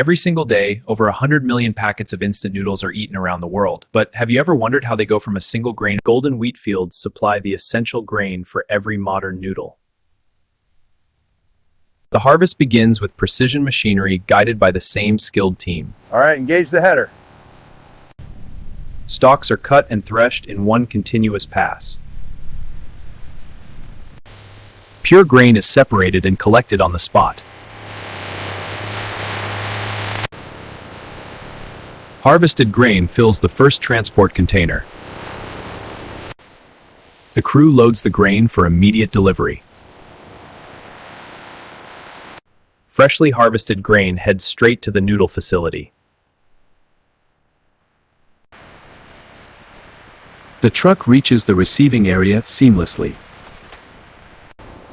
Every single day, over 100 million packets of instant noodles are eaten around the world. But have you ever wondered how they go from a single grain? Golden wheat fields supply the essential grain for every modern noodle. The harvest begins with precision machinery guided by the same skilled team. All right, engage the header. Stalks are cut and threshed in one continuous pass. Pure grain is separated and collected on the spot. Harvested grain fills the first transport container. The crew loads the grain for immediate delivery. Freshly harvested grain heads straight to the noodle facility. The truck reaches the receiving area seamlessly.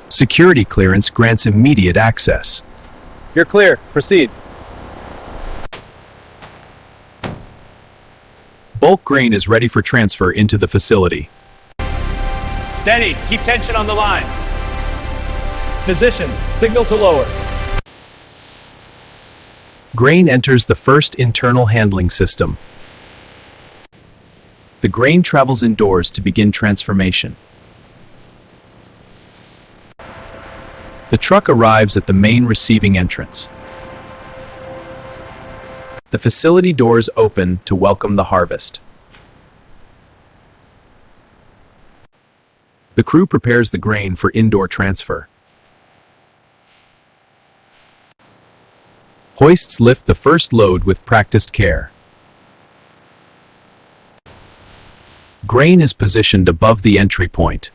Security clearance grants immediate access. You're clear. Proceed. Bulk grain is ready for transfer into the facility. Steady. Keep tension on the lines. Position. Signal to lower. Grain enters the first internal handling system. The grain travels indoors to begin transformation. The truck arrives at the main receiving entrance. The facility doors open to welcome the harvest. The crew prepares the grain for indoor transfer. Hoists lift the first load with practiced care. Grain is positioned above the entry point.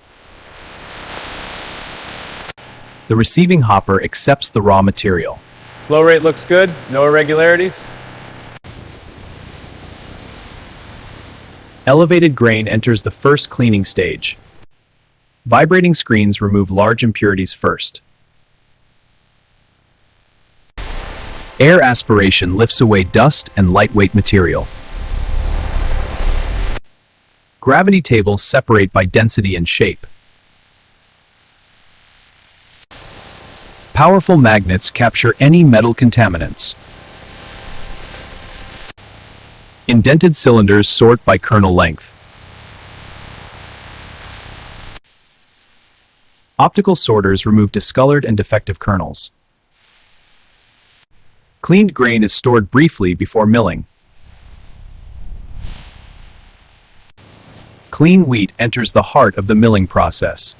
The receiving hopper accepts the raw material. Flow rate looks good. No irregularities. Elevated grain enters the first cleaning stage. Vibrating screens remove large impurities first. Air aspiration lifts away dust and lightweight material. Gravity tables separate by density and shape. Powerful magnets capture any metal contaminants. Indented cylinders sort by kernel length. Optical sorters remove discolored and defective kernels. Cleaned grain is stored briefly before milling. Clean wheat enters the heart of the milling process.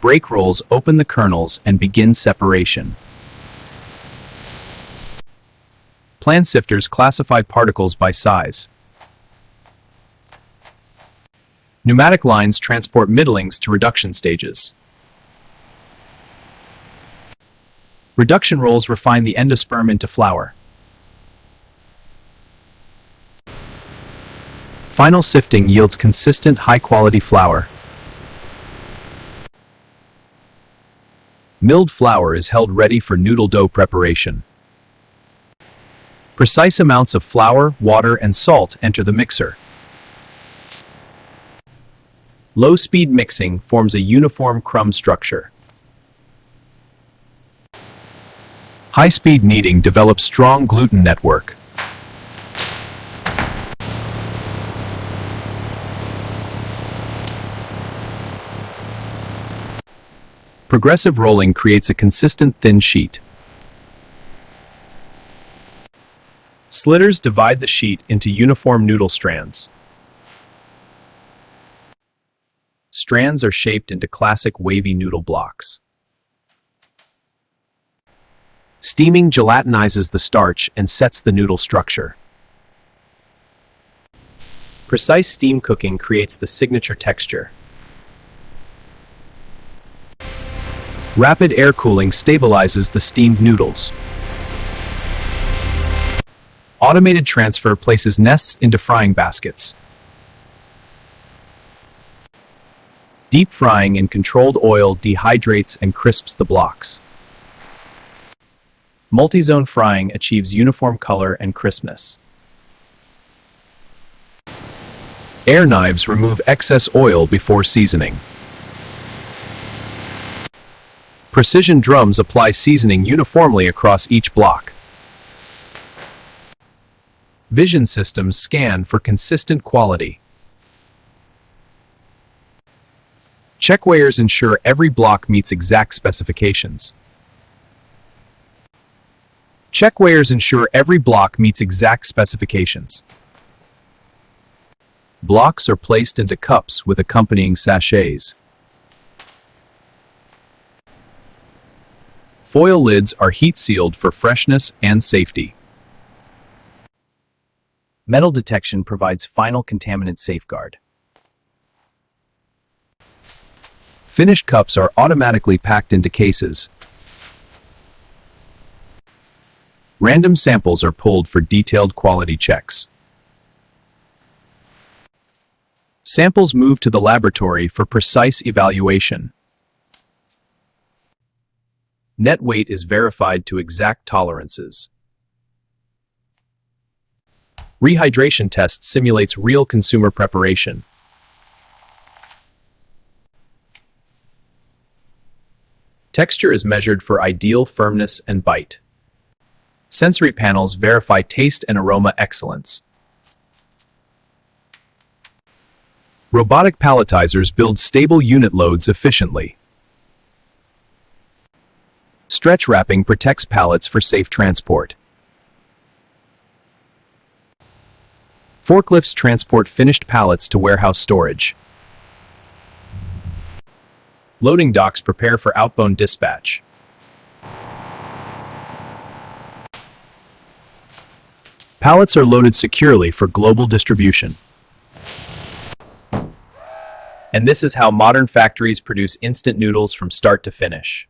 Brake rolls open the kernels and begin separation. Plan sifters classify particles by size. Pneumatic lines transport middlings to reduction stages. Reduction rolls refine the endosperm into flour. Final sifting yields consistent, high-quality flour. Milled flour is held ready for noodle dough preparation. Precise amounts of flour, water, and salt enter the mixer. Low-speed mixing forms a uniform crumb structure. High-speed kneading develops strong gluten network. Progressive rolling creates a consistent thin sheet. Slitters divide the sheet into uniform noodle strands. Strands are shaped into classic wavy noodle blocks. Steaming gelatinizes the starch and sets the noodle structure. Precise steam cooking creates the signature texture. Rapid air cooling stabilizes the steamed noodles. Automated transfer places nests into frying baskets. Deep frying in controlled oil dehydrates and crisps the blocks. Multi-zone frying achieves uniform color and crispness. Air knives remove excess oil before seasoning. Precision drums apply seasoning uniformly across each block. Vision systems scan for consistent quality. Check weighers ensure every block meets exact specifications. Check weighers ensure every block meets exact specifications. Blocks are placed into cups with accompanying sachets. Foil lids are heat-sealed for freshness and safety. Metal detection provides final contaminant safeguard. Finished cups are automatically packed into cases. Random samples are pulled for detailed quality checks. Samples move to the laboratory for precise evaluation. Net weight is verified to exact tolerances. Rehydration test simulates real consumer preparation. Texture is measured for ideal firmness and bite. Sensory panels verify taste and aroma excellence. Robotic palletizers build stable unit loads efficiently. Stretch wrapping protects pallets for safe transport. Forklifts transport finished pallets to warehouse storage. Loading docks prepare for outbound dispatch. Pallets are loaded securely for global distribution. And this is how modern factories produce instant noodles from start to finish.